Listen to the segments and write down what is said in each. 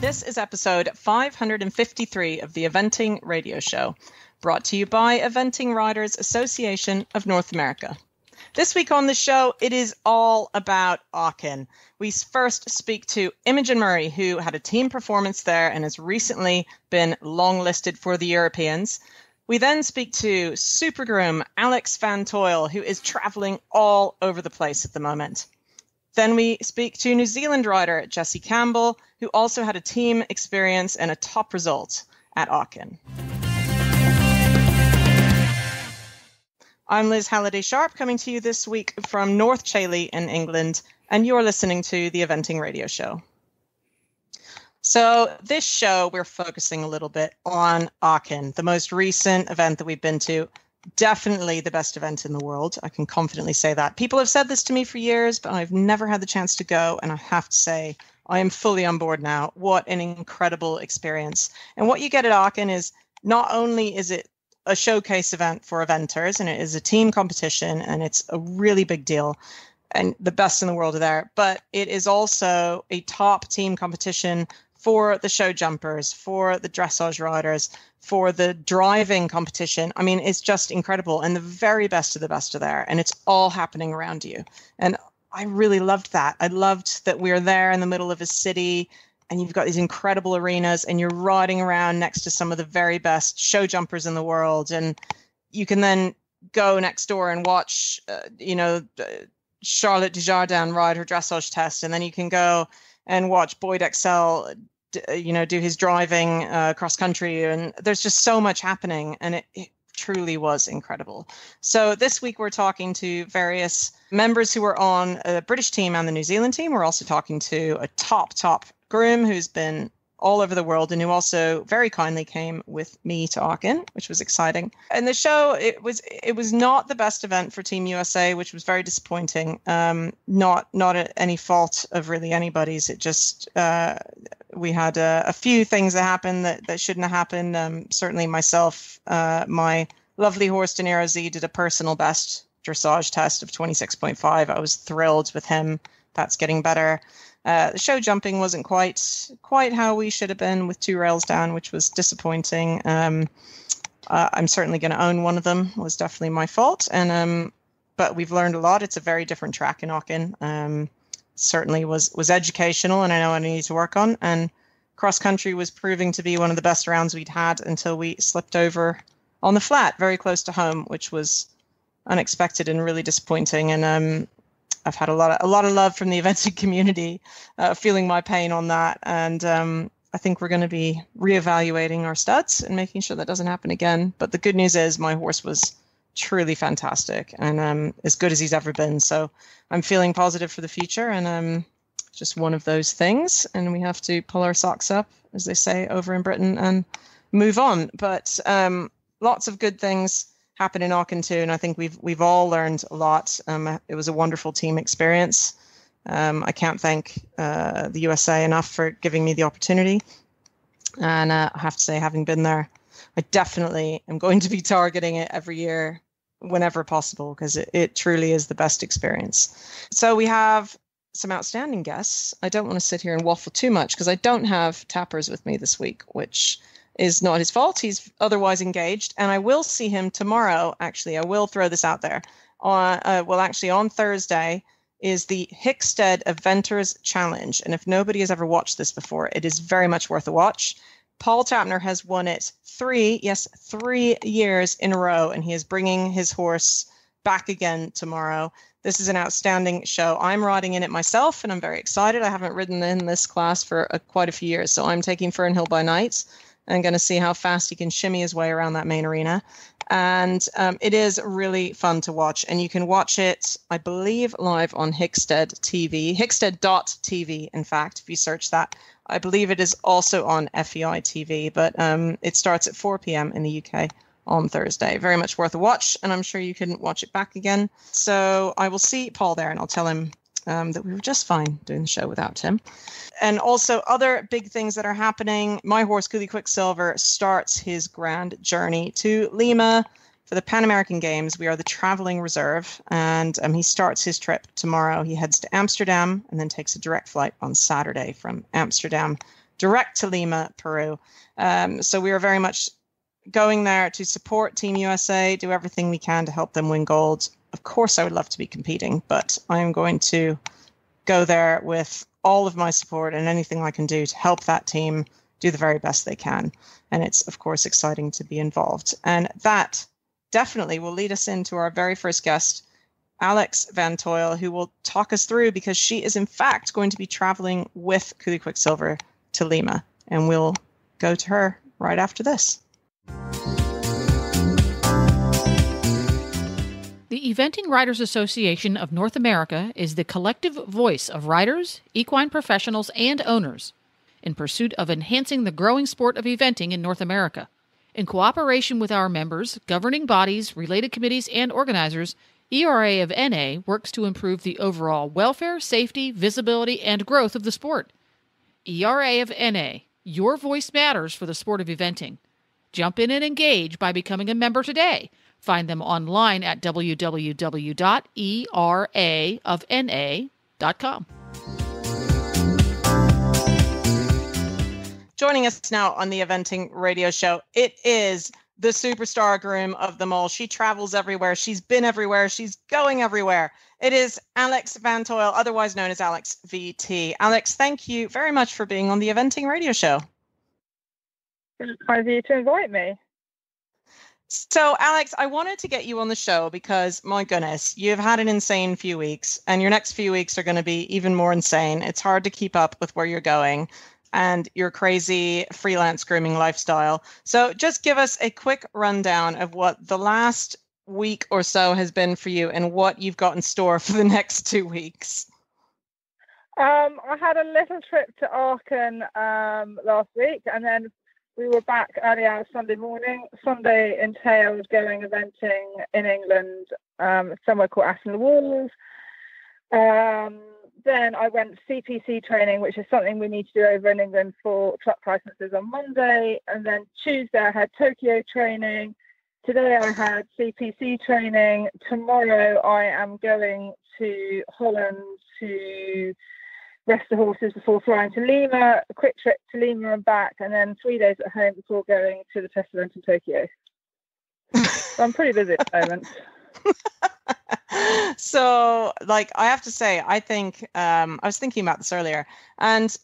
This is episode 553 of the Eventing Radio Show, brought to you by Eventing Riders Association of North America. This week on the show, it is all about Aachen. We first speak to Imogen Murray, who had a team performance there and has recently been longlisted for the Europeans. We then speak to supergroom Alex van Tuyll, who is traveling all over the place at the moment. Then we speak to New Zealand rider Jessie Campbell, who also had a team experience and a top result at Aachen. I'm Liz Halliday-Sharp, coming to you this week from North Chailey in England, and you're listening to the Eventing Radio Show. So this show, we're focusing a little bit on Aachen, the most recent event that we've been to. Definitely the best event in the world. I can confidently say that. People have said this to me for years, but I've never had the chance to go. And I have to say, I am fully on board now. What an incredible experience. And what you get at Aachen is not only is it a showcase event for eventers, and it is a team competition, and it's a really big deal. And the best in the world are there. But it is also a top team competition for the show jumpers, for the dressage riders, for the driving competition. I mean, it's just incredible. And the very best of the best are there. And it's all happening around you. And I really loved that. I loved that we are there in the middle of a city and you've got these incredible arenas and you're riding around next to some of the very best show jumpers in the world. And you can then go next door and watch, Charlotte Desjardins ride her dressage test. And then you can go and watch Boyd Excel, do his driving cross country. And there's just so much happening. And it truly was incredible. So this week we're talking to various members who were on the British team and the New Zealand team. We're also talking to a top groom who's been all over the world and who also very kindly came with me to Aachen, which was exciting. And the show, it was not the best event for Team USA, which was very disappointing. Not at any fault of really anybody's. It just, we had a few things that happened that shouldn't have happened. Certainly myself, my lovely horse De Niro Z did a personal best dressage test of 26.5. I was thrilled with him. That's getting better. The show jumping wasn't quite how we should have been with 2 rails down, which was disappointing. I'm certainly going to own one of them. It was definitely my fault. But we've learned a lot. It's a very different track in Aachen. Certainly was educational, and I know I need to work on. And cross country was proving to be one of the best rounds we'd had until we slipped over on the flat, very close to home, which was unexpected and really disappointing. And I've had a lot of love from the eventing community, feeling my pain on that. And I think we're going to be reevaluating our studs and making sure that doesn't happen again. But the good news is my horse was truly fantastic and as good as he's ever been. So I'm feeling positive for the future, and just one of those things. And we have to pull our socks up, as they say over in Britain, and move on. But lots of good things happen in Aachen too, and I think we've all learned a lot. It was a wonderful team experience. I can't thank the USA enough for giving me the opportunity. And I have to say, having been there, I definitely am going to be targeting it every year whenever possible, because it truly is the best experience. So we have some outstanding guests. I don't want to sit here and waffle too much because I don't have Tappers with me this week, which is not his fault. He's otherwise engaged. And I will see him tomorrow. Actually, I will throw this out there. On Thursday is the Hickstead Eventers Challenge. And if nobody has ever watched this before, it is very much worth a watch. Paul Tapner has won it 3 years in a row, and he is bringing his horse back again tomorrow. This is an outstanding show. I'm riding in it myself, and I'm very excited. I haven't ridden in this class for quite a few years, so I'm taking Fernhill by night. I'm going to see how fast he can shimmy his way around that main arena. And it is really fun to watch. And you can watch it, I believe, live on Hickstead TV, Hickstead.tv, in fact, if you search that. I believe it is also on FEI TV, but it starts at 4 p.m. in the UK on Thursday. Very much worth a watch, and I'm sure you can watch it back again. So I will see Paul there, and I'll tell him that we were just fine doing the show without him. And also other big things that are happening. My horse, Cooley Quicksilver, starts his grand journey to Lima for the Pan American Games. We are the traveling reserve, and he starts his trip tomorrow. He heads to Amsterdam and then takes a direct flight on Saturday from Amsterdam direct to Lima, Peru. So we are very much going there to support Team USA, do everything we can to help them win gold. Of course, I would love to be competing, but I am going to go there with all of my support and anything I can do to help that team do the very best they can. And it's, of course, exciting to be involved. And that definitely will lead us into our very first guest, Alex Van Tuyll, who will talk us through, because she is in fact going to be traveling with Cooley Quicksilver to Lima. And we'll go to her right after this. The Eventing Riders Association of North America is the collective voice of riders, equine professionals, and owners in pursuit of enhancing the growing sport of eventing in North America. In cooperation with our members, governing bodies, related committees, and organizers, ERA of NA works to improve the overall welfare, safety, visibility, and growth of the sport. ERA of NA, your voice matters for the sport of eventing. Jump in and engage by becoming a member today. Find them online at www.eraofna.com. Joining us now on the Eventing Radio Show, it is the superstar groom of them all. She travels everywhere. She's been everywhere. She's going everywhere. It is Alex Van Tuyll, otherwise known as Alex VT. Alex, thank you very much for being on the Eventing Radio Show. It's kind of you to invite me. So, Alex, I wanted to get you on the show because, my goodness, you've had an insane few weeks, and your next few weeks are going to be even more insane. It's hard to keep up with where you're going and your crazy freelance grooming lifestyle. So just give us a quick rundown of what the last week or so has been for you and what you've got in store for the next 2 weeks. I had a little trip to Aachen last week, and then we were back early hours Sunday morning. Sunday entailed going eventing in England, somewhere called Aachen Walls. Then I went CPC training, which is something we need to do over in England for truck licenses, on Monday. And then Tuesday I had Tokyo training. Today I had CPC training. Tomorrow I am going to Holland to rest the horses before flying to Lima, a quick trip to Lima and back, and then 3 days at home before going to the test event in Tokyo. So I'm pretty busy at the moment. So, like, I have to say, I think I was thinking about this earlier, and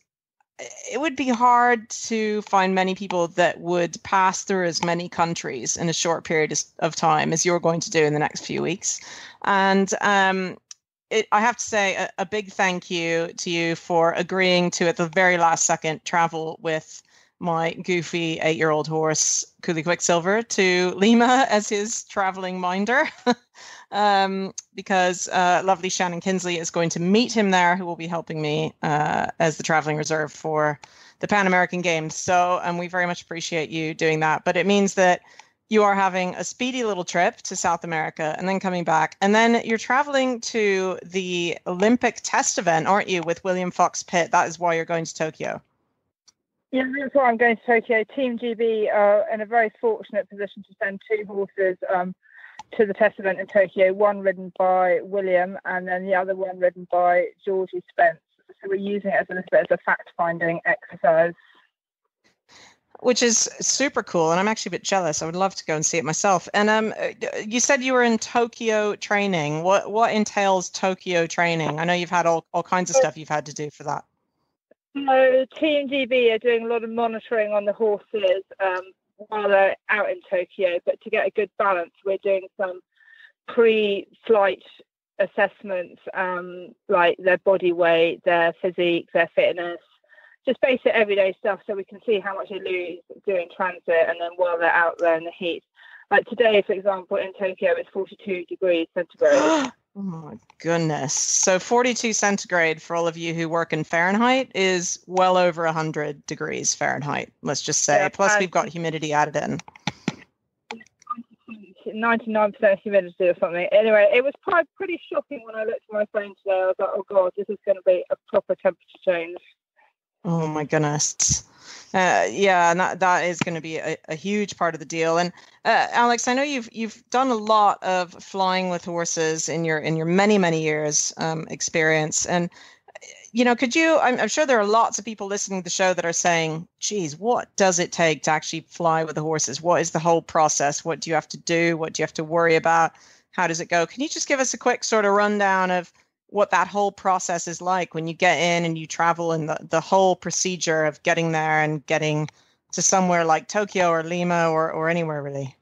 it would be hard to find many people that would pass through as many countries in a short period of time as you're going to do in the next few weeks. And I have to say a big thank you to you for agreeing to, at the very last second, travel with my goofy 8-year-old horse, Cooley Quicksilver, to Lima as his traveling minder. Because lovely Shannon Kinsley is going to meet him there, who will be helping me as the traveling reserve for the Pan American Games. So, and we very much appreciate you doing that. But it means that you are having a speedy little trip to South America and then coming back. And then you're traveling to the Olympic test event, aren't you, with William Fox Pitt? That is why you're going to Tokyo. Yeah, that's why I'm going to Tokyo. Team GB are in a very fortunate position to send 2 horses to the test event in Tokyo, one ridden by William and then the other one ridden by Georgie Spence. So we're using it as a little bit as a fact-finding exercise. Which is super cool, and I'm actually a bit jealous. I would love to go and see it myself. And you said you were in Tokyo training. What entails Tokyo training? I know you've had all kinds of stuff you've had to do for that. So Team GB are doing a lot of monitoring on the horses while they're out in Tokyo, but to get a good balance, we're doing some pre-flight assessments, like their body weight, their physique, their fitness, just basic everyday stuff, so we can see how much they lose during transit and then while they're out there in the heat. Like today, for example, in Tokyo, it's 42 degrees centigrade. Oh my goodness. So 42 centigrade, for all of you who work in Fahrenheit, is well over 100 degrees Fahrenheit, let's just say. Yeah, plus we've got humidity added in. 99% humidity or something. Anyway, it was pretty shocking when I looked at my phone today. I was like, oh God, this is going to be a proper temperature change. Oh my goodness. Yeah, and that is going to be a huge part of the deal. And Alex, I know you've done a lot of flying with horses in your many years experience. And Could you, I'm sure there are lots of people listening to the show that are saying, geez, what does it take to actually fly with the horses? What is the whole process? What do you have to do? What do you have to worry about? How does it go? Can you just give us a quick sort of rundown of what that whole process is like when you get in and you travel, and the whole procedure of getting there and getting to somewhere like Tokyo or Lima or anywhere really?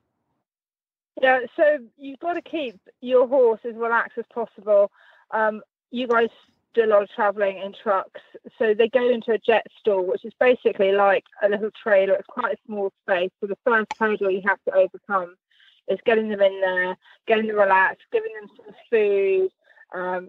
Yeah, so you've got to keep your horse as relaxed as possible. You guys do a lot of traveling in trucks, so they go into a jet stall, which is basically like a little trailer. It's quite a small space, so the first hurdle you have to overcome is getting them in there, getting them relaxed, giving them some food. I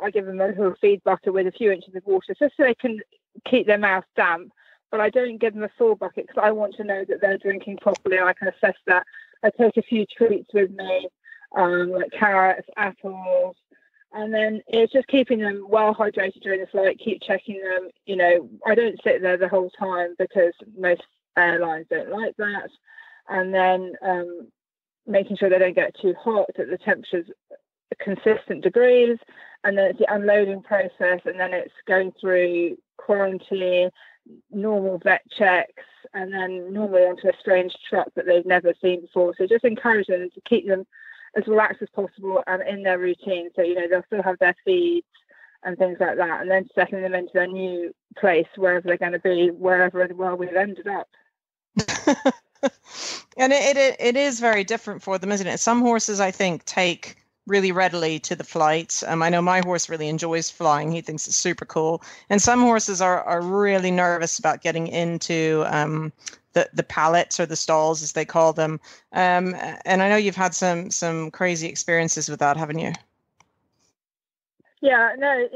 give them a little feed bucket with a few inches of water just so they can keep their mouth damp, but I don't give them a full bucket because I want to know that they're drinking properly and I can assess that. I take a few treats with me, like carrots, apples, and then it's just keeping them well hydrated during the flight, keep checking them. I don't sit there the whole time because most airlines don't like that. And then making sure they don't get too hot, that the temperature's consistent degrees, and then it's the unloading process, and then it's going through quarantine, normal vet checks, and then normally onto a strange truck that they've never seen before. So just encourage them to keep them as relaxed as possible and in their routine. So, they'll still have their feeds and things like that, and then settling them into their new place, wherever they're going to be, wherever in the world we've ended up. And it is very different for them, isn't it? Some horses, I think, take really readily to the flights. I know my horse really enjoys flying. He thinks it's super cool. And some horses are really nervous about getting into the pallets or the stalls, as they call them. And I know you've had some crazy experiences with that, haven't you? Yeah, no,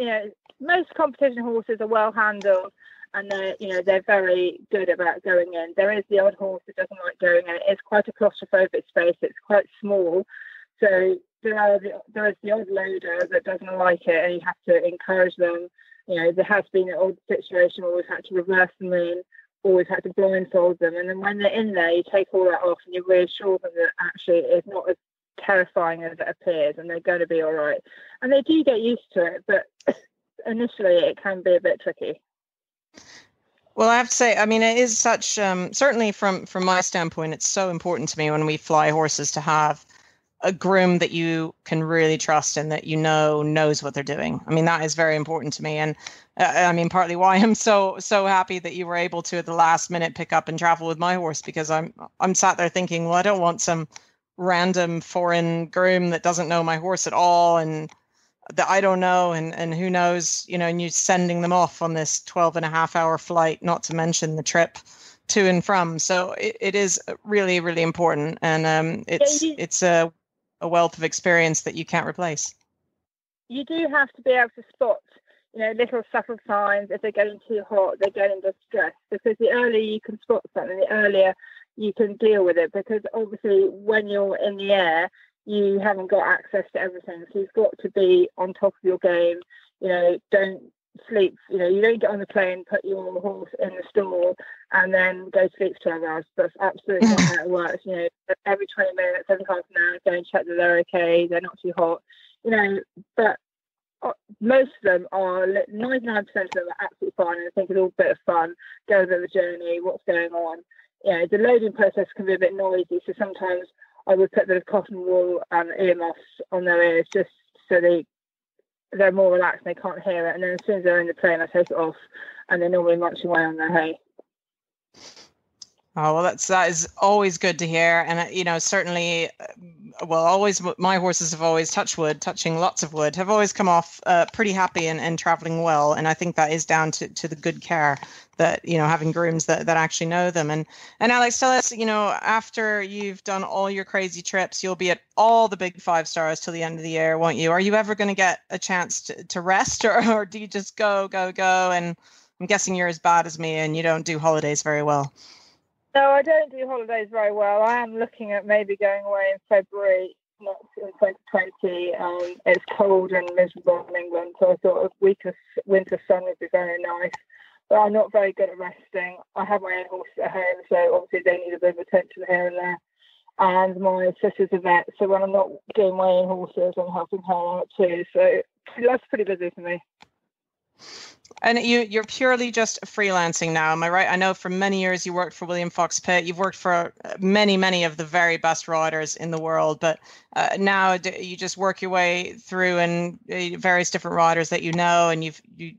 most competition horses are well handled, and they're very good about going in. There is the odd horse that doesn't like going in. It's quite a claustrophobic space. It's quite small, so there is the odd loader that doesn't like it, and you have to encourage them. There has been an odd situation where we've had to reverse them in, or we've had to blindfold them, and then when they're in there, you take all that off and you reassure them that actually it's not as terrifying as it appears, and they're going to be all right. And they do get used to it, but initially it can be a bit tricky. Well, I have to say, it is such, certainly from my standpoint, it's so important to me when we fly horses to have a groom that you can really trust and that knows what they're doing. That is very important to me. And partly why I'm so happy that you were able to at the last minute pick up and travel with my horse, because I'm sat there thinking, well, I don't want some random foreign groom that doesn't know my horse at all and that I don't know, and who knows, and you're sending them off on this 12.5-hour flight, not to mention the trip to and from. So it is really, really important. And it's a wealth of experience that you can't replace. You do have to be able to spot, little subtle signs. If they're getting too hot, they're getting distressed, because the earlier you can spot something, the earlier you can deal with it, because obviously when you're in the air, you haven't got access to everything. So you've got to be on top of your game. Don't sleep. You don't get on the plane, put your horse in the stall, and then go to sleep for 12 hours. That's absolutely not how it works. Every 20 minutes, every half an hour, go and check that they're okay, they're not too hot. But most of them are, 99% of them are absolutely fine, and I think it's all a bit of fun, go a bit of a journey, what's going on. The loading process can be a bit noisy, so sometimes I would put a bit of cotton wool and earmuffs on their ears just so they're more relaxed and they can't hear it. And then as soon as they're in the plane, I take it off, and they're normally munching away on their hay. Oh, well, that is always good to hear. And, certainly, always my horses have always, touching lots of wood, have always come off pretty happy and traveling well. And I think that is down to the good care that, having grooms that actually know them. And Alex, tell us, after you've done all your crazy trips, you'll be at all the big 5 stars till the end of the year, won't you? Are you ever going to get a chance to rest, or do you just go? And I'm guessing you're as bad as me and you don't do holidays very well. No, I don't do holidays very well. I am looking at maybe going away in February, not in 2020. It's cold and miserable in England, so I thought a week of winter sun would be very nice. But I'm not very good at resting. I have my own horses at home, so obviously they need a bit of attention here and there. And my sister's a vet, so when I'm not doing my own horses, I'm helping her out too. So that's pretty busy for me. And you're purely just freelancing now, am I right? I know for many years you worked for William Fox Pitt. You've worked for many of the very best riders in the world, but now you just work your way through and various different riders that you know, and you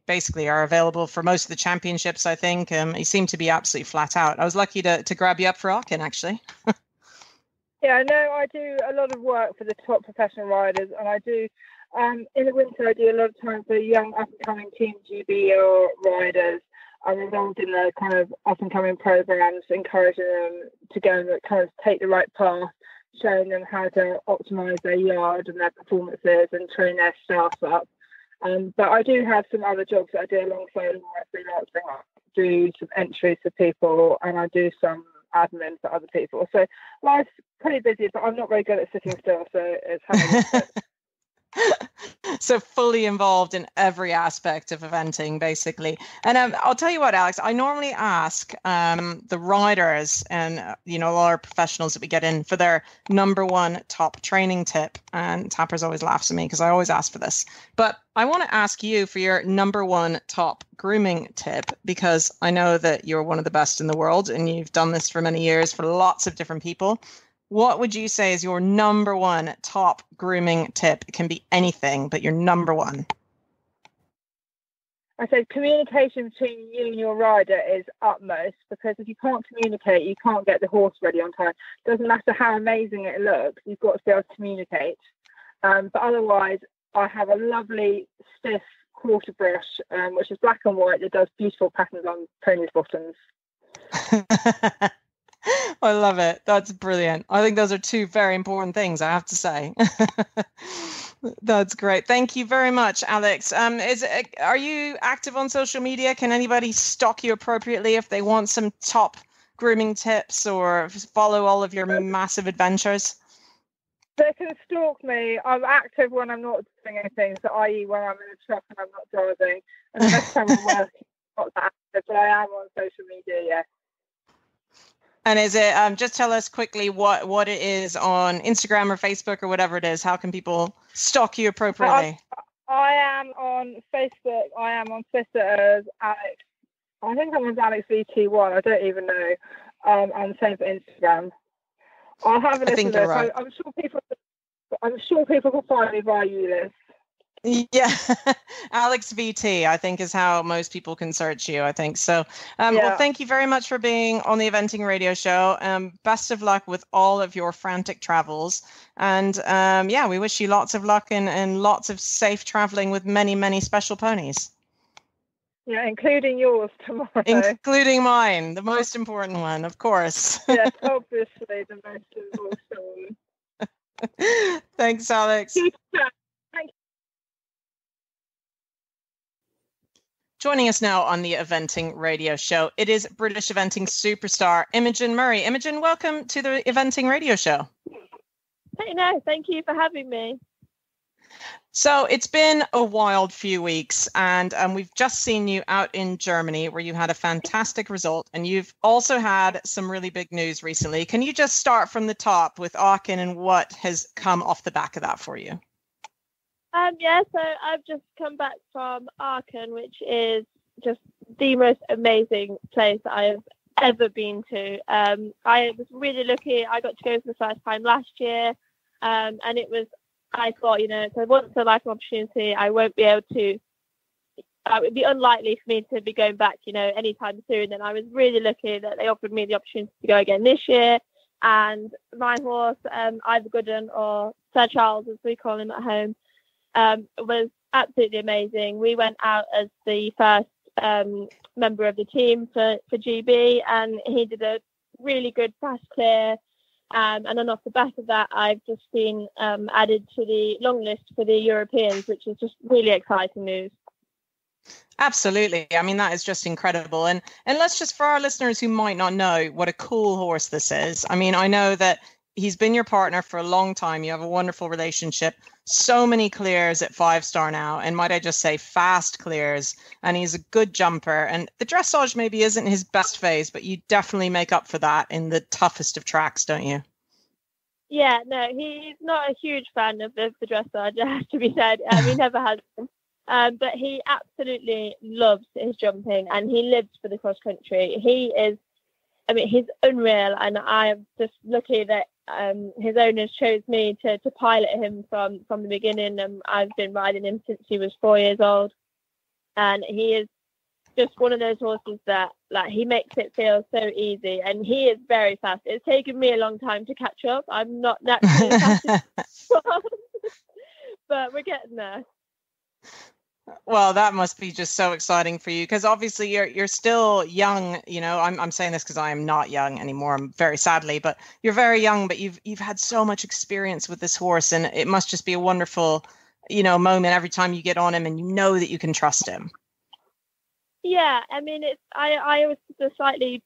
basically are available for most of the championships, I think. You seem to be absolutely flat out. I was lucky to grab you up for Aachen, actually. Yeah, no, I do a lot of work for the top professional riders, and I do. In the winter, I do a lot of time for young up-and-coming Team GB or riders. I'm involved in the kind of up-and-coming programs, encouraging them to go and kind of take the right path, showing them how to optimise their yard and their performances and train their staff up. But I do have some other jobs that I do alongside my freelancing. I do some entries for people, and I do some admin for other people. So life's pretty busy, but I'm not very good at sitting still, so it's having So fully involved in every aspect of eventing, basically. And I'll tell you what, Alex, I normally ask the riders and, all our professionals that we get in for their number one top training tip. And Tappers always laughs at me because I always ask for this. But I want to ask you for your number one top grooming tip, because I know that you're one of the best in the world and you've done this for many years for lots of different people. What would you say is your number one top grooming tip? It can be anything, but your number one. I said communication between you and your rider is utmost, because if you can't communicate, you can't get the horse ready on time. It doesn't matter how amazing it looks, you've got to be able to communicate. But otherwise, I have a lovely stiff quarter brush, which is black and white, that does beautiful patterns on ponies' bottoms. I love it. That's brilliant. I think those are two very important things, I have to say. That's great. Thank you very much, Alex. Are you active on social media? Can anybody stalk you appropriately if they want some top grooming tips or follow all of your massive adventures? They can stalk me. I'm active when I'm not doing anything, so i.e. when I'm in a truck and I'm not driving. And the next time I'm working, I'm not that active, but I am on social media, yeah. And is it, just tell us quickly what it is on Instagram or Facebook or whatever it is. How can people stalk you appropriately? I am on Facebook. I am on Twitter as Alex. I think I'm as Alex VT1. I don't even know. And same for Instagram. I'll have a listen to this. Right. I'm sure people can find me via ULIS. Yeah, Alex VT, I think, is how most people can search you, I think. So, well, thank you very much for being on the Eventing Radio Show. Best of luck with all of your frantic travels. And we wish you lots of luck and lots of safe traveling with many special ponies. Yeah, including yours tomorrow. Including mine, the most important one, of course. Yes, obviously the most important one. Thanks, Alex. Joining us now on the Eventing Radio Show, it is British eventing superstar Imogen Murray. Imogen, welcome to the Eventing Radio Show. Hey, no, thank you for having me. So it's been a wild few weeks, and we've just seen you out in Germany where you had a fantastic result, and you've also had some really big news recently. Can you just start from the top with Aachen and what has come off the back of that for you? So I've just come back from Aachen, which is just the most amazing place that I have ever been to. I was really lucky. I got to go for the first time last year, and it was, I thought, it's a once in a lifetime opportunity. I won't be able to, it would be unlikely for me to be going back, anytime soon. And I was really lucky that they offered me the opportunity to go again this year. And my horse, either Gooden or Sir Charles, as we call him at home, was absolutely amazing. We went out as the first member of the team for GB, and he did a really good fast clear. And then off the back of that, I've just been added to the long list for the Europeans, which is just really exciting news. Absolutely. I mean, that is just incredible. And let's just, for our listeners who might not know what a cool horse this is. I mean, I know that he's been your partner for a long time. You have a wonderful relationship. So many clears at 5-star now. And might I just say fast clears. And he's a good jumper. And the dressage maybe isn't his best phase, but you definitely make up for that in the toughest of tracks, don't you? Yeah, no, he's not a huge fan of the dressage, it has to be said. He never has been. But he absolutely loves his jumping, and he lives for the cross country. He's unreal, and I'm just lucky that his owners chose me to pilot him from the beginning. I've been riding him since he was 4 years old, and he is just one of those horses that, like, he makes it feel so easy, and he is very fast. It's taken me a long time to catch up. I'm not naturally fast, but we're getting there. Well, that must be just so exciting for you, because obviously you're still young. You know, I'm saying this because I am not young anymore. I'm very sadly, but you're very young. But you've had so much experience with this horse, and it must just be a wonderful, you know, moment every time you get on him and you know that you can trust him. Yeah, I mean, I always just slightly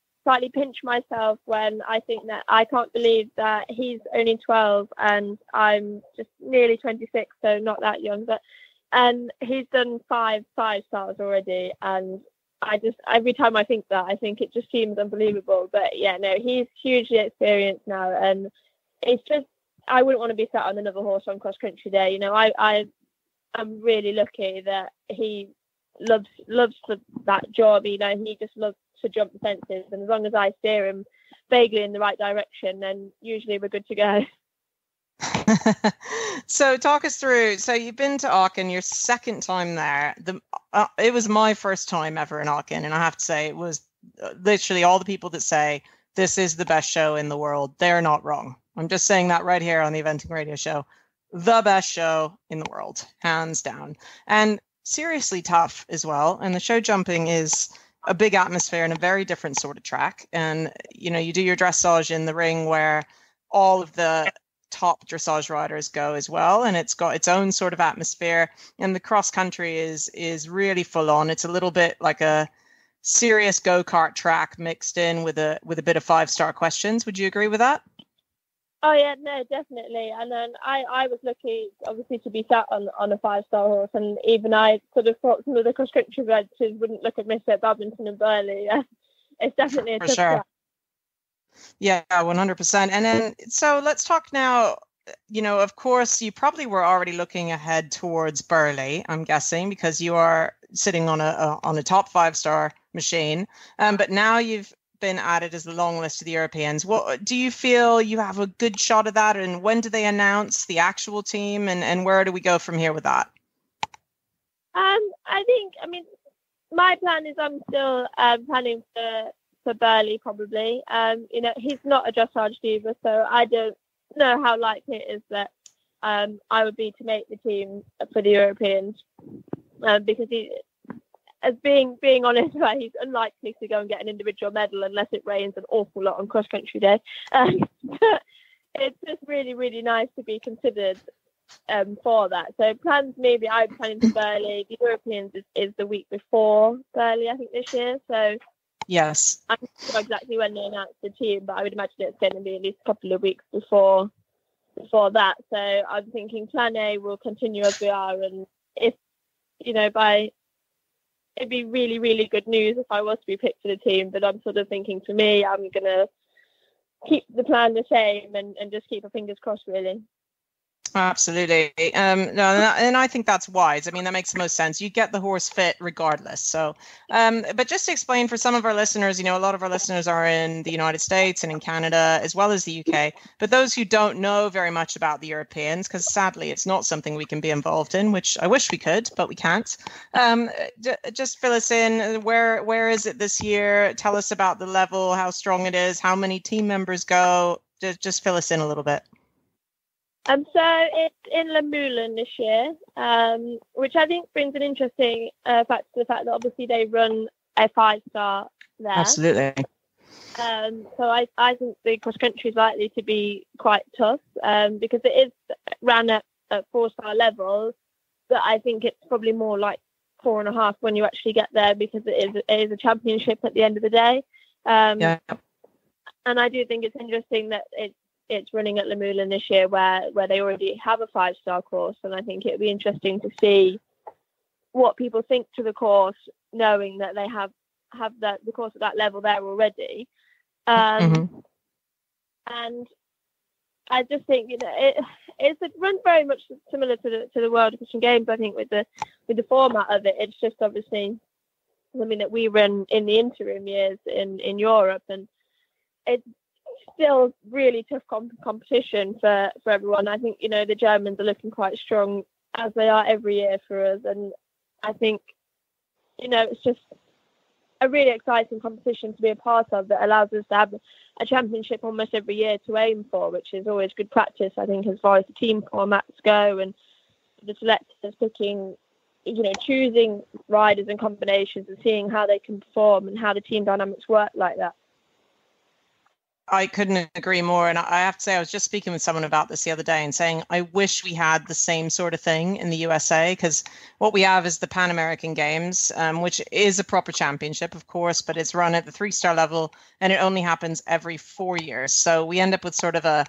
pinch myself when I think that I can't believe that he's only 12 and I'm just nearly 26, so not that young, and he's done five stars already, and every time I think that, I think it just seems unbelievable. But yeah, no, he's hugely experienced now, and it's just, I wouldn't want to be sat on another horse on cross country day. You know, I'm really lucky that he loves that job. You know, he just loves to jump the fences, and as long as I steer him vaguely in the right direction, then usually we're good to go. So talk us through. So you've been to Aachen, your second time there. It was my first time ever in Aachen, and I have to say it was literally all the people that say this is the best show in the world, they're not wrong. I'm just saying that right here on the Eventing Radio Show. The best show in the world, hands down. And seriously tough as well. And the show jumping is a big atmosphere and a very different sort of track. And, you know, you do your dressage in the ring where all of the top dressage riders go as well, and it's got its own sort of atmosphere. And the cross country is really full on. It's a little bit like a serious go-kart track mixed in with a bit of 5-star questions. Would you agree with that? Oh yeah, no, definitely. And then I was lucky, obviously, to be sat on a 5-star horse, and even I sort of thought some of the cross country riders wouldn't look at me at Badminton and Burley. It's definitely a tough track. Yeah, 100%. And then, so let's talk now. You know, of course, you probably were already looking ahead towards Burley, I'm guessing, because you are sitting on a top 5-star machine. But now you've been added as the long list to the Europeans. What do you feel you have a good shot of that? And when do they announce the actual team? And where do we go from here with that? I mean, my plan is I'm still planning for Burley, probably. You know, he's not a dressage diva, so I don't know how likely it is that I would be to make the team for the Europeans, because he, as being honest, right, he's unlikely to go and get an individual medal unless it rains an awful lot on cross country day. But it's just really, really nice to be considered for that. So plans, maybe I'm planning for Burley. The Europeans is the week before Burley, I think, this year. So yes, I'm not sure exactly when they announce the team, but I would imagine it's going to be at least a couple of weeks before that. So I'm thinking Plan A will continue as we are, and if, you know, it'd be really, really good news if I was to be picked for the team. But I'm sort of thinking, for me, I'm going to keep the plan the same and just keep our fingers crossed, really. Absolutely. And I think that's wise. I mean, that makes the most sense. You get the horse fit regardless. So, but just to explain for some of our listeners, you know, a lot of our listeners are in the United States and in Canada, as well as the UK. But those who don't know very much about the Europeans, because sadly, it's not something we can be involved in, which I wish we could, but we can't. Just fill us in. Where is it this year? Tell us about the level, how strong it is, how many team members go. Just fill us in a little bit. So it's in Le Moulin this year, which I think brings an interesting fact to the fact that obviously they run a 5-star there. Absolutely. So I think the cross country is likely to be quite tough, because it is ran at 4-star level, but I think it's probably more like 4.5 when you actually get there, because it is a championship at the end of the day. Yeah. And I do think it's interesting that it's running at Le Moulin this year, where they already have a 5-star course, and I think it would be interesting to see what people think to the course, knowing that they have the course at that level there already. And I just think, it's run very much similar to the World of Christian Games. I think with the format of it, it's just obviously something that we run in the interim years in Europe, and it's still really tough competition for everyone. I think the Germans are looking quite strong, as they are every year for us, and I think it's just a really exciting competition to be a part of that allows us to have a championship almost every year to aim for, which is always good practice, I think, as far as the team formats go, and the selectors picking, choosing riders and combinations and seeing how they can perform and how the team dynamics work like that. I couldn't agree more. And I have to say, I was just speaking with someone about this the other day and saying, I wish we had the same sort of thing in the USA, because what we have is the Pan American Games, which is a proper championship, of course, but it's run at the 3-star level and it only happens every 4 years. So we end up with sort of a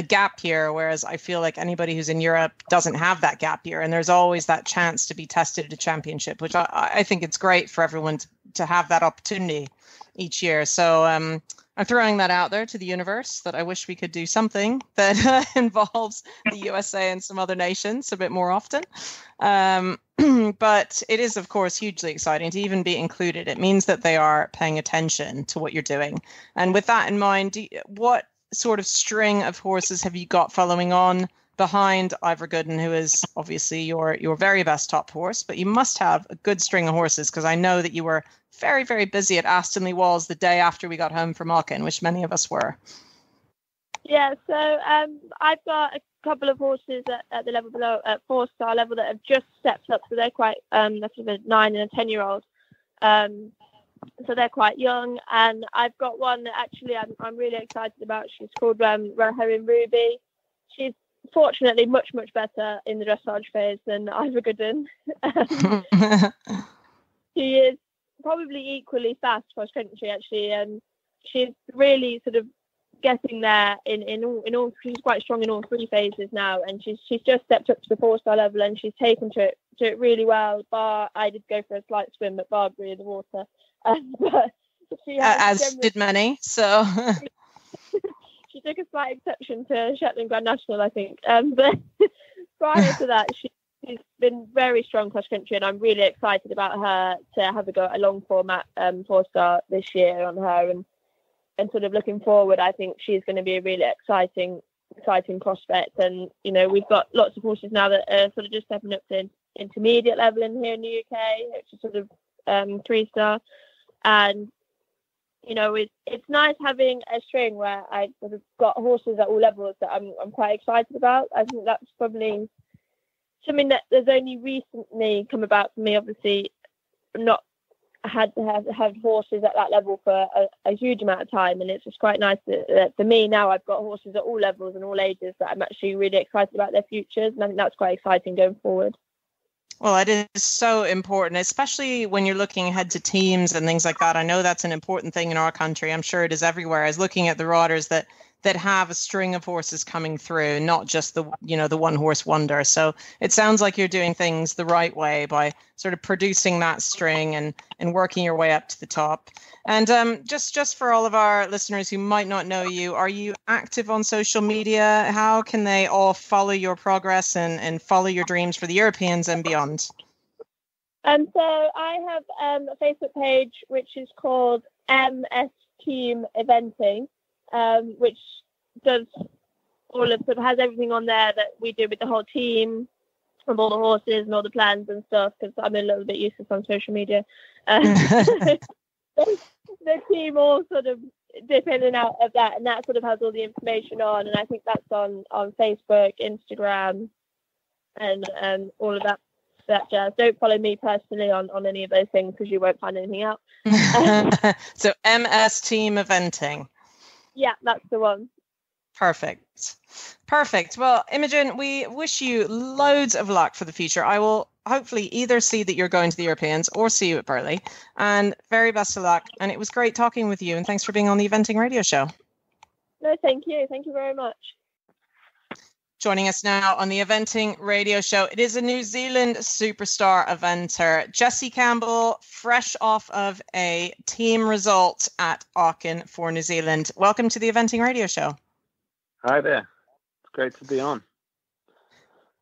gap year, whereas I feel like anybody who's in Europe doesn't have that gap year. And there's always that chance to be tested at a championship, which I think it's great for everyone to have that opportunity each year. So I'm throwing that out there to the universe, that I wish we could do something that involves the USA and some other nations a bit more often. But it is, of course, hugely exciting to even be included. It means that they are paying attention to what you're doing. And with that in mind, what sort of string of horses have you got following on behind Ivor Gooden, who is obviously your very best top horse? But you must have a good string of horses, because I know that you were very, very busy at Astonley Walls the day after we got home from Aachen, which many of us were. Yeah, so I've got a couple of horses at the level below, at 4-star level, that have just stepped up. So they're quite, that's a 9 and a 10-year-old. So they're quite young. And I've got one that actually I'm really excited about. She's called Rohirrim Ruby. She's fortunately much, much better in the dressage phase than Ivor Gooden. She is probably equally fast cross country, actually, and she's really sort of getting there in all. She's quite strong in all 3 phases now, and she's just stepped up to the 4-star level, and she's taken to it really well. I did go for a slight swim at Barbary in the water, but as did many. So she took a slight exception to Shetland Grand National, I think. But prior to that, she's been very strong cross country, and I'm really excited about her to have a long format 4-star this year on her, and sort of looking forward. I think she's going to be a really exciting prospect. And we've got lots of horses now that are sort of just stepping up to intermediate level in here in the UK, which is sort of 3-star. And it's nice having a string where I sort of got horses at all levels that I'm quite excited about. I think that's probably something that has only recently come about for me. Obviously, not had horses at that level for a huge amount of time, and it's just quite nice that for me now I've got horses at all levels and all ages that I'm actually really excited about their futures, and I think that's quite exciting going forward. Well, it is so important, especially when you're looking ahead to teams and things like that. I know that's an important thing in our country. I'm sure it is everywhere, is looking at the riders that have a string of horses coming through, not just the one horse wonder. So it sounds like you're doing things the right way by sort of producing that string and working your way up to the top. And just for all of our listeners who might not know you, are you active on social media? How can they all follow your progress and follow your dreams for the Europeans and beyond? So I have a Facebook page which is called MS Team Eventing, which does all of sort of has everything on there that we do with the whole team, from all the horses and all the plans and stuff, because I'm a little bit useless on social media. The team all sort of dip in and out of that, and that sort of has all the information on, and I think that's on Facebook, Instagram, and all of that jazz. Don't follow me personally on any of those things, because you won't find anything out. So MS Team Eventing. Yeah, that's the one. Perfect. Well, Imogen, we wish you loads of luck for the future. I will hopefully either see that you're going to the Europeans or see you at Burghley. And very best of luck. And it was great talking with you. And thanks for being on the Eventing Radio Show. No, thank you. Thank you very much. Joining us now on the Eventing Radio Show, it is a New Zealand superstar eventer, Jessie Campbell, fresh off of a team result at Aachen for New Zealand. Welcome to the Eventing Radio Show. Hi there. It's great to be on.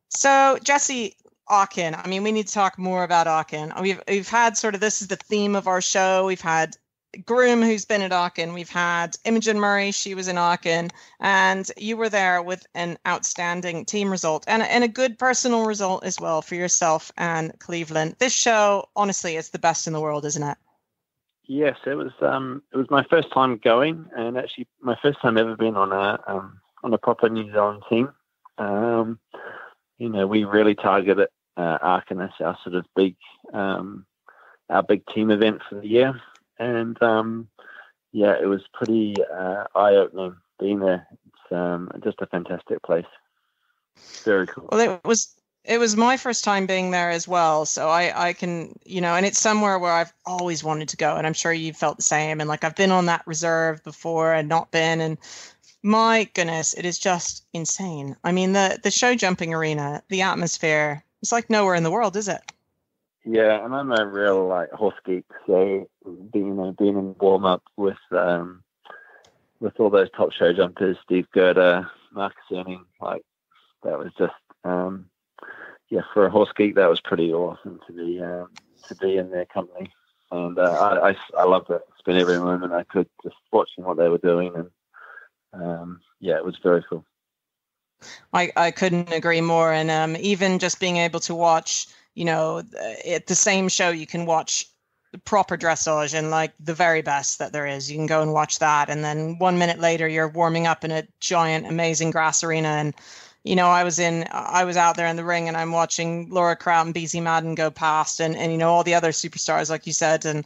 So, Jesse, Aachen. I mean, we need to talk more about Aachen. We've had sort of, this is the theme of our show. We've had Groom, who's been at Aachen. We've had Imogen Murray. She was in Aachen, and you were there with an outstanding team result and a good personal result as well for yourself and Cleveland. This show, honestly, is the best in the world, isn't it? Yes, it was. It was my first time going, and actually my first time ever been on a proper New Zealand team. We really targeted Aachen as our sort of our big team event for the year, and it was pretty eye-opening being there. It's just a fantastic place. Very cool. Well, it was my first time being there as well, so I can, and it's somewhere where I've always wanted to go, and I'm sure you felt the same. And like, I've been on that reserve before and not been, and my goodness, it is just insane. I mean, the show jumping arena, the atmosphere, it's like nowhere in the world, is it? Yeah, and I'm a real horse geek, so being in warm up with all those top show jumpers, Steve Gerda, Marcus Erning, that was just for a horse geek, that was pretty awesome to be in their company, and I loved it. Spent every moment I could just watching what they were doing, and it was very cool. I couldn't agree more. And even just being able to watch, at the same show, you can watch the proper dressage and like the very best that there is. You can go and watch that. And then 1 minute later, you're warming up in a giant, amazing grass arena. And, I was out there in the ring and I'm watching Laura Kraut and BZ Madden go past and all the other superstars, like you said. And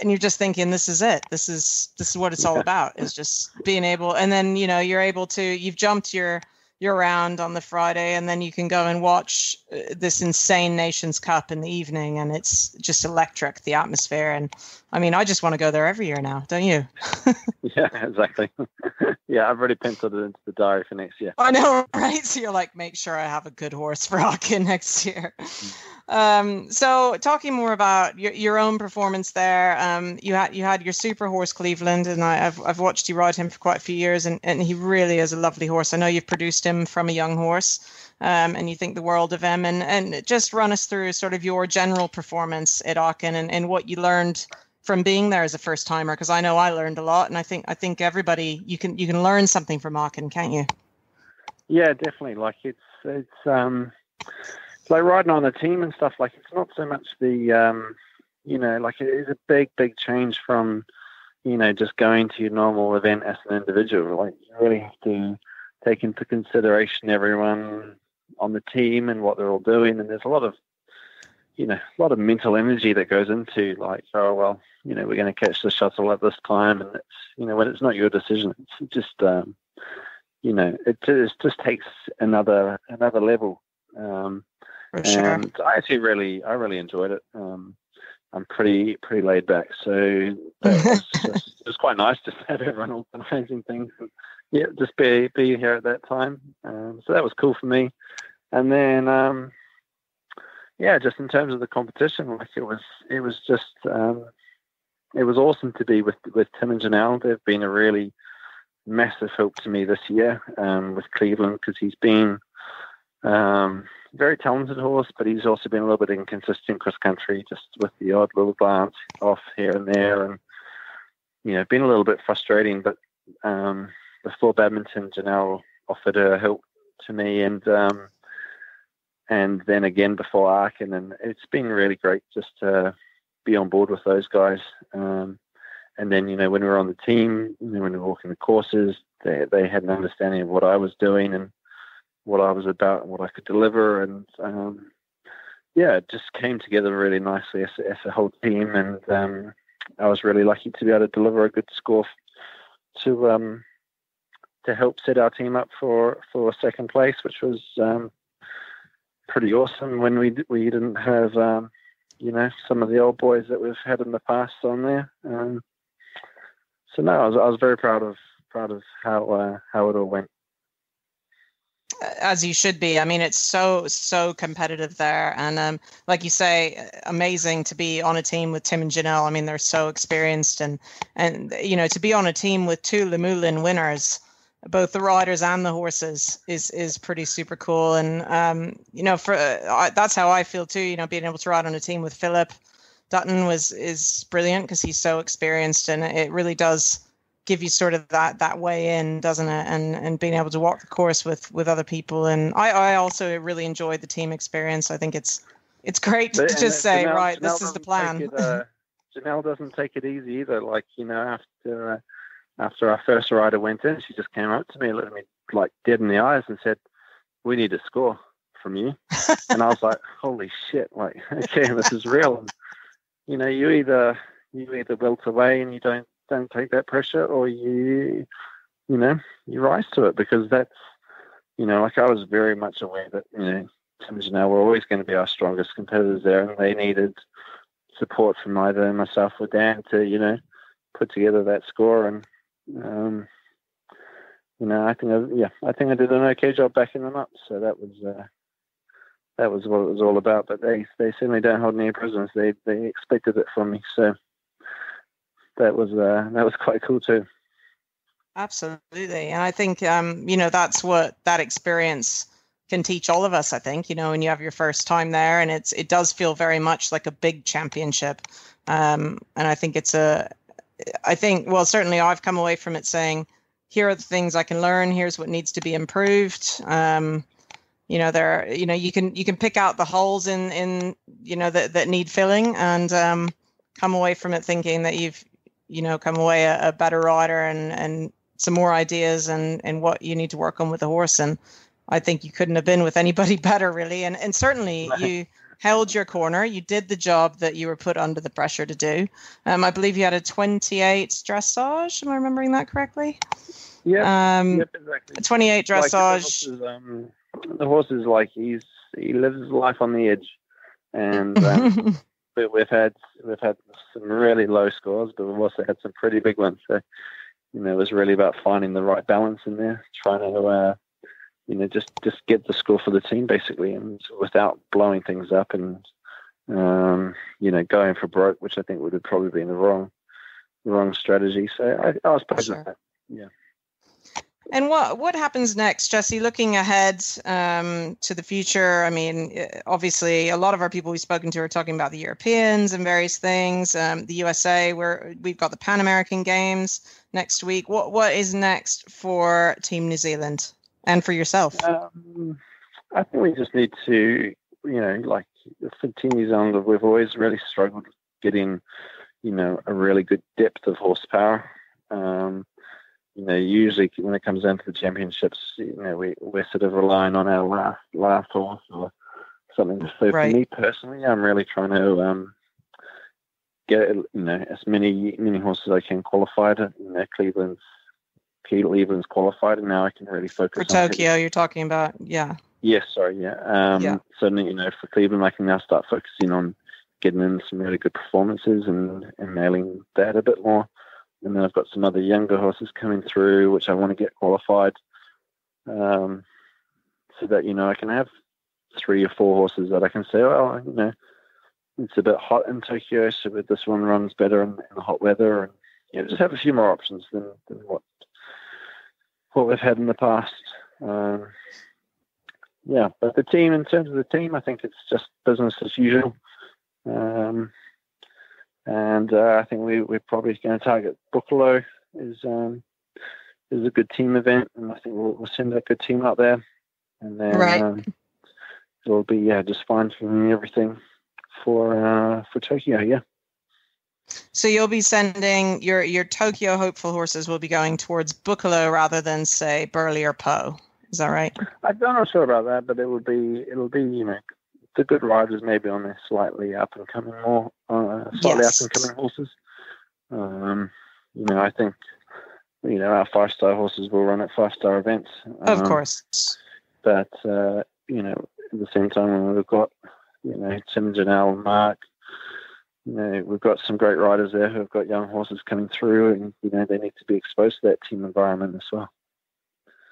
you're just thinking, this is it. This is what it's all about, is just being able. And then, you're able to, you've jumped your round on the Friday, and then you can go and watch this insane Nations Cup in the evening, and it's just electric, the atmosphere. And I mean, I just want to go there every year now, don't you? Yeah, exactly. Yeah, I've already penciled it into the diary for next year. I know, right? So you're like, make sure I have a good horse for Aachen next year. So talking more about your own performance there, you had your super horse Cleveland, and I've watched you ride him for quite a few years, and he really is a lovely horse. I know you've produced him from a young horse, and you think the world of him, and just run us through sort of your general performance at Aachen and what you learned from being there as a first timer, because I know I learned a lot, and I think everybody, you can learn something from Aachen, can't you? Yeah, definitely. Like it's like riding on a team and stuff. Like, it's not so much the it is a big change from just going to your normal event as an individual. Like, you really have to take into consideration everyone on the team and what they're all doing, and there's a lot of mental energy that goes into, like, oh well, we're going to catch the shuttle at this time, and it's when it's not your decision, it's just it just takes another level. For sure. And I actually really enjoyed it. I'm pretty laid back, so it was quite nice just to have everyone organising things. And, just be here at that time. So that was cool for me. And then just in terms of the competition, like it was just it was awesome to be with Tim and Janelle. They've been a really massive help to me this year with Cleveland, because he's been very talented horse, but he's also been a little bit inconsistent cross country, just with the odd little glance off here and there, and been a little bit frustrating. But before badminton, Janelle offered her help to me, and then again before Aachen, and it's been really great just to be on board with those guys. And then when we were on the team, when we were walking the courses, they had an understanding of what I was doing and what I was about and what I could deliver, and it just came together really nicely as a whole team. And I was really lucky to be able to deliver a good score to help set our team up for second place, which was pretty awesome when we didn't have some of the old boys that we've had in the past on there. So no, I was very proud of how it all went. As you should be. I mean, it's so competitive there, and like you say, amazing to be on a team with Tim and Janelle. I mean, they're so experienced, and to be on a team with two Lemulin winners, both the riders and the horses is pretty super cool. And that's how I feel too. Being able to ride on a team with Philip Dutton is brilliant because he's so experienced, and it really does give you sort of that way in, doesn't it? And being able to walk the course with other people. And I also really enjoyed the team experience. I think it's great to just say, right, this is the plan. Janelle doesn't take it easy either. Like, after our first rider went in, she just came up to me, looked at me like dead in the eyes and said, "We need a score from you." And I was like, holy shit, like, okay, this is real. And, you either wilt away and you don't take that pressure, or you rise to it, because that's, like, I was very much aware that, Tim and Janelle were always going to be our strongest competitors there, and they needed support from either myself or Dan to, put together that score. And, I think I did an okay job backing them up. So that was what it was all about. But they certainly don't hold any prisoners. They expected it from me. So that was quite cool too. Absolutely. And I think, that's what that experience can teach all of us, I think, when you have your first time there, and it does feel very much like a big championship. And I think certainly I've come away from it saying, here are the things I can learn. Here's what needs to be improved. You can pick out the holes in that need filling, and come away from it thinking that you've, come away a better rider and some more ideas and what you need to work on with the horse. And I think you couldn't have been with anybody better, really. And certainly you held your corner. You did the job that you were put under the pressure to do. I believe you had a 28 dressage. Am I remembering that correctly? Yep, exactly. 28 dressage. Like the horse is like he lives his life on the edge, and but we've had some really low scores, but we've also had some pretty big ones. So it was really about finding the right balance in there, trying to just get the score for the team basically, and without blowing things up and going for broke, which I think would have probably been the wrong strategy. So I was pleased with that. Yeah. And what happens next, Jesse? Looking ahead to the future, I mean, obviously, a lot of our people we've spoken to are talking about the Europeans and various things. The USA, we've got the Pan American Games next week. What is next for Team New Zealand and for yourself? I think we just need to, for Team New Zealand, we've always really struggled getting, a really good depth of horsepower. Usually when it comes down to the championships, we're sort of relying on our last horse or something. So for me personally, I'm really trying to get as many horses as I can qualified. Cleveland's qualified, and now I can really focus for Tokyo. You're talking about, yeah. Yes, sorry, yeah. Certainly, for Cleveland, I can now start focusing on getting in some really good performances and nailing that a bit more. And then I've got some other younger horses coming through, which I want to get qualified, so that, I can have 3 or 4 horses that I can say, well, it's a bit hot in Tokyo, so this one runs better in the hot weather. And, just have a few more options than what we've had in the past. But in terms of the team, I think it's just business as usual. And I think we're probably going to target Buffalo is a good team event, and I think we'll send a good team out there, and then it'll be just fine-tuning everything for Tokyo. Yeah. So you'll be sending your Tokyo hopeful horses will be going towards Buffalo rather than, say, Burley or Poe. Is that right? I'm not sure about that, but it'll be the good riders maybe on their slightly up and coming horses. I think our 5-star horses will run at 5-star events. Of course. But at the same time, when we've got Tim, Janelle, and Mark, we've got some great riders there who've got young horses coming through, and they need to be exposed to that team environment as well.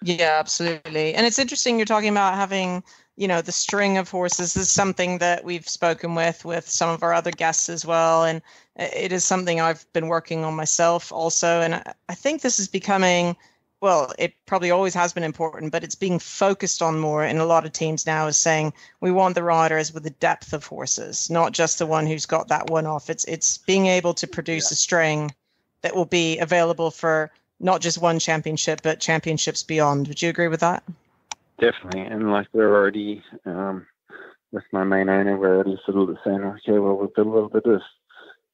Yeah, absolutely. And it's interesting you're talking about having, the string of horses. This is something that we've spoken with some of our other guests as well. And it is something I've been working on myself also. And I think this is becoming well, it probably always has been important, but it's being focused on more in a lot of teams now, is saying we want the riders with the depth of horses, not just the one who's got that one off. It's being able to produce a string that will be available for not just one championship, but championships beyond. Would you agree with that? Definitely. And like we're already, with my main owner, we're already sort of saying, okay, well, we've got a little bit of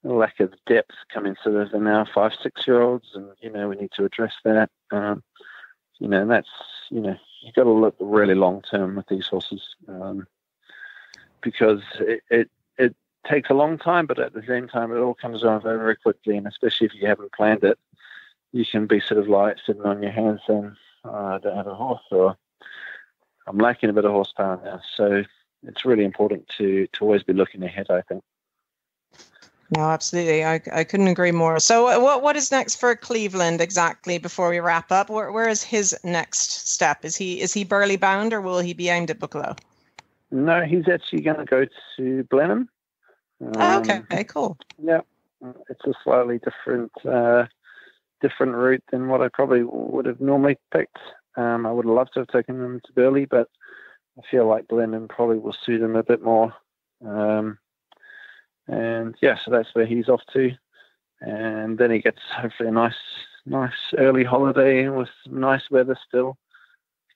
lack of depth coming sort of in our 5-6-year-olds, and we need to address that. And that's you've got to look really long term with these horses, because it takes a long time, but at the same time it all comes around very, very quickly, and especially if you haven't planned it, you can be sort of like sitting on your hands saying, I don't have a horse, or I'm lacking a bit of horsepower now. So it's really important to always be looking ahead, I think. No, absolutely. I couldn't agree more. So what is next for Cleveland exactly before we wrap up? Where is his next step? Is he Burley bound, or will he be aimed at Buccleuch? No, he's actually going to go to Blenheim. Okay, cool. Yeah, it's a slightly different route than what I probably would have normally picked. I would have loved to have taken him to Burley, but I feel like Blenheim probably will suit him a bit more. And yeah, so that's where he's off to, and then he gets hopefully a nice early holiday with nice weather still,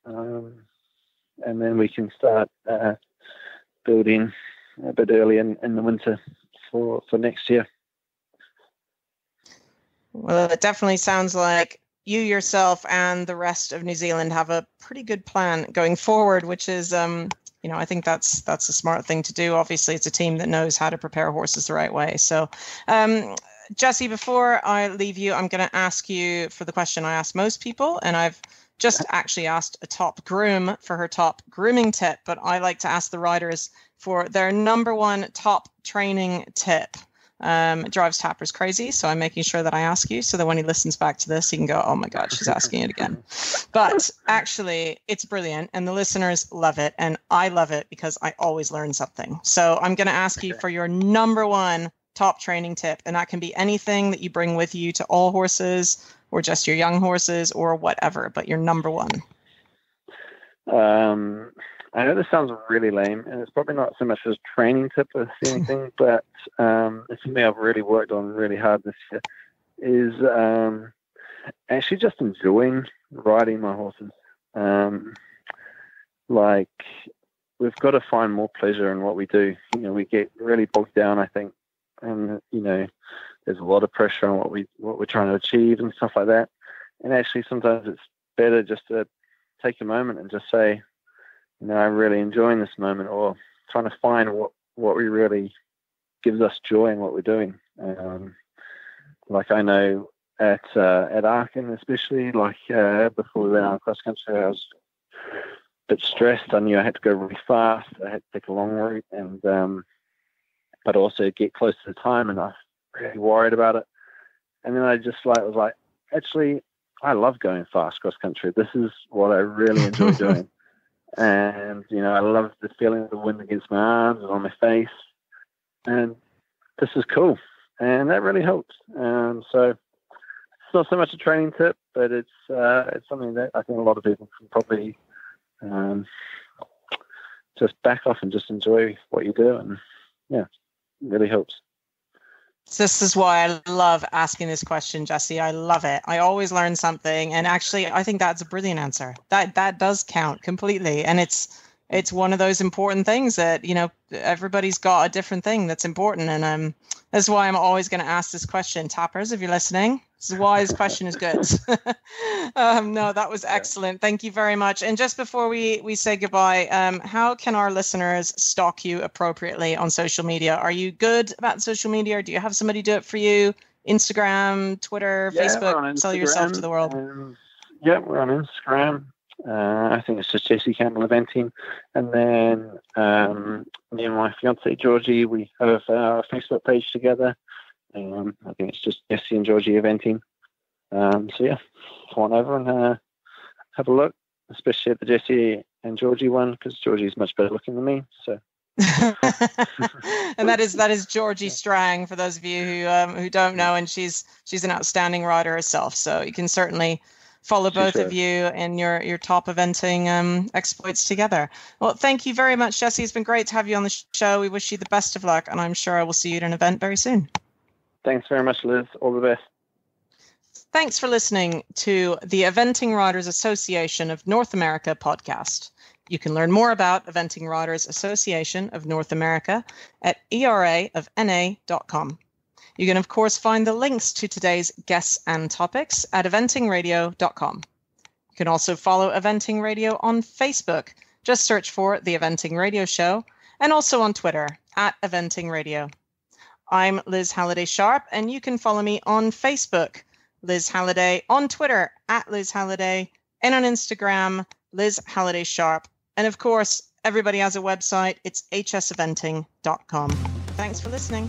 and then we can start building a bit early in the winter for next year. Well, it definitely sounds like you yourself and the rest of New Zealand have a pretty good plan going forward, which is I think that's a smart thing to do. Obviously, it's a team that knows how to prepare horses the right way. So, Jesse, before I leave you, I'm going to ask you for the question I ask most people, and I've just actually asked a top groom for her top grooming tip, but I like to ask the riders for their number one top training tip. It drives Tappers crazy, so I'm making sure that I ask you so that when he listens back to this, he can go, oh my God, she's asking it again. But actually, it's brilliant, and the listeners love it, and I love it because I always learn something. So I'm going to ask you for your number one top training tip, and that can be anything that you bring with you to all horses, or just your young horses, or whatever, but your number one. I know this sounds really lame, and it's probably not so much as training tip as anything, but it's something I've really worked on really hard this year, is actually just enjoying riding my horses. Like, we've got to find more pleasure in what we do. We get really bogged down, I think, and there's a lot of pressure on what we're trying to achieve and stuff like that. And actually, sometimes it's better just to take a moment and just say, I'm really enjoying this moment, or trying to find what we really gives us joy in what we're doing. Like I know at Aachen, especially, before we went out cross country, I was a bit stressed. I knew I had to go really fast. I had to take a long route, and but also get close to the time, and I was really worried about it. And then I just was like, actually, I love going fast cross country. This is what I really enjoy doing. And, I love the feeling of the wind against my arms and on my face. And this is cool. And that really helps. So it's not so much a training tip, but it's something that I think a lot of people can probably just back off and just enjoy what you do. And, yeah, it really helps. This is why I love asking this question, Jesse. I love it. I always learn something. And actually, I think that's a brilliant answer. That does count completely. And it's one of those important things that, everybody's got a different thing that's important. And that's why I'm always going to ask this question. Tappers, if you're listening, this is why this question is good. No, that was excellent. Thank you very much. And just before we say goodbye, how can our listeners stalk you appropriately on social media? Are you good about social media, or do you have somebody do it for you? Instagram, Twitter, Facebook, sell yourself to the world. Yeah, we're on Instagram. I think it's just Jesse Campbell Eventing. And then me and my fiance Georgie, we have our Facebook page together. I think it's just Jesse and Georgie Eventing. So yeah, come on over and have a look, especially at the Jesse and Georgie one, because Georgie's much better looking than me. So. And that is Georgie Strang, for those of you who don't know, and she's an outstanding rider herself. So you can certainly follow both of you and your top eventing exploits together. Well, thank you very much, Jesse. It's been great to have you on the show. We wish you the best of luck, and I'm sure I will see you at an event very soon. Thanks very much, Liz. All the best. Thanks for listening to the Eventing Riders Association of North America podcast. You can learn more about Eventing Riders Association of North America at eraofna.com. You can, of course, find the links to today's guests and topics at eventingradio.com. You can also follow Eventing Radio on Facebook. Just search for The Eventing Radio Show, and also on Twitter at Eventing Radio. I'm Liz Halliday Sharp, and you can follow me on Facebook, Liz Halliday, on Twitter at Liz Halliday, and on Instagram, Liz Halliday Sharp. And of course, everybody has a website. It's hseventing.com. Thanks for listening.